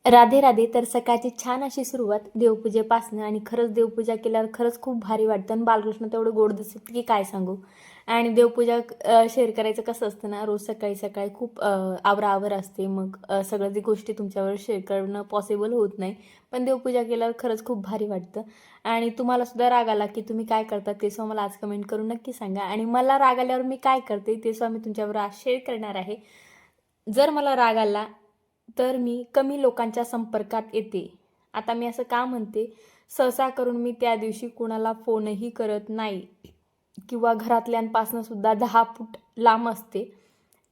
राधे राधे. तर सकाळची छान अशी सुरुवात देवपूजेपासनं आणि खरंच देवपूजा केल्यावर खरंच खूप भारी वाटतं आणि बालकृष्ण तेवढं गोड दिसत की काय सांगू. आणि देवपूजा शेअर करायचं कसं असतं ना, रोज सकाळी सकाळी खूप आवराआवर असते, मग सगळ्या गोष्टी तुमच्यावर शेअर करणं पॉसिबल होत नाही. पण देवपूजा केल्यावर खरंच खूप भारी वाटतं. आणि तुम्हाला सुद्धा राग आला की तुम्ही काय करता ते सुद्धा मला आज कमेंट करून नक्की सांगा. आणि मला राग आल्यावर मी काय करते ते सुद्धा मी तुमच्याबरोबर आज शेअर करणार आहे. जर मला राग आला तर मी कमी लोकांच्या संपर्कात येते. आता मी असं का म्हणते, सहसा करून मी त्या दिवशी कुणाला फोनही करत नाही किंवा घरातल्यांपासून सुद्धा 10 फूट लांब असते.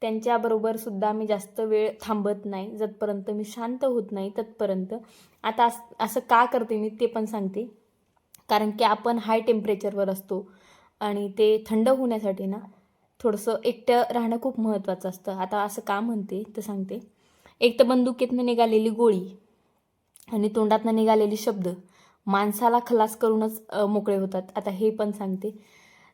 त्यांच्याबरोबर सुद्धा मी जास्त वेळ थांबत नाही, जतपर्यंत मी शांत होत नाही तत्पर्यंत. आता असं का करते मी ते पण सांगते. कारण की आपण हाय टेम्परेचरवर असतो आणि ते थंड होण्यासाठी ना थोडंसं एकटं राहणं खूप महत्त्वाचं असतं. आता असं का म्हणते तर सांगते. एक तर बंदुकीतनं निघालेली गोळी आणि तोंडातनं निघालेले शब्द माणसाला खलास करूनच मोकळे होतात. आता हे पण सांगते.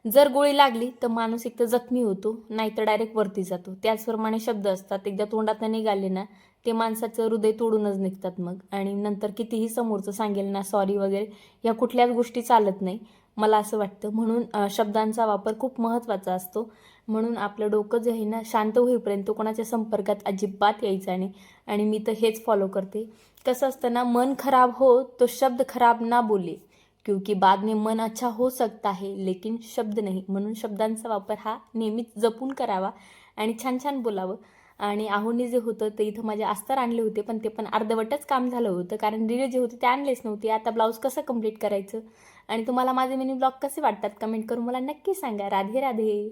जर गोळी लागली तर माणूस एक तर जखमी होतो, नाहीतर डायरेक्ट वरती जातो. त्याचप्रमाणे शब्द असतात, एकदा तोंडातनं निघाले ना ते माणसाचं हृदय तोडूनच निघतात मग. आणि नंतर कितीही समोरचं सांगेल ना सॉरी वगैरे, या कुठल्याच गोष्टी चालत नाही, मला असं वाटतं. म्हणून शब्दांचा वापर खूप महत्त्वाचा असतो. म्हणून आपलं डोकं जे आहे ना शांत होईपर्यंत कोणाच्या संपर्कात अजिबात यायचं नाही. आणि मी तर हेच फॉलो करते. कसं असतं ना, मन खराब हो तो शब्द खराब ना बोले, क्योंकि बाद में मन अच्छा हो सकता है लेकिन शब्द नाही. म्हणून शब्दांचा वापर हा नेहमीच जपून करावा आणि छान छान बोलावं. आणि आहोनी जे होतं ते इथं माझे अस्तर आणले होते, पण ते पण अर्धवटच काम झालं होतं, कारण रीळ जे होते ते आणलेच नव्हते. आता ब्लाऊज कसं कंप्लीट करायचं. आणि तुम्हाला माझे मिनी ब्लॉग कसे वाटतात कमेंट करून मला नक्की सांगा. राधे राधे.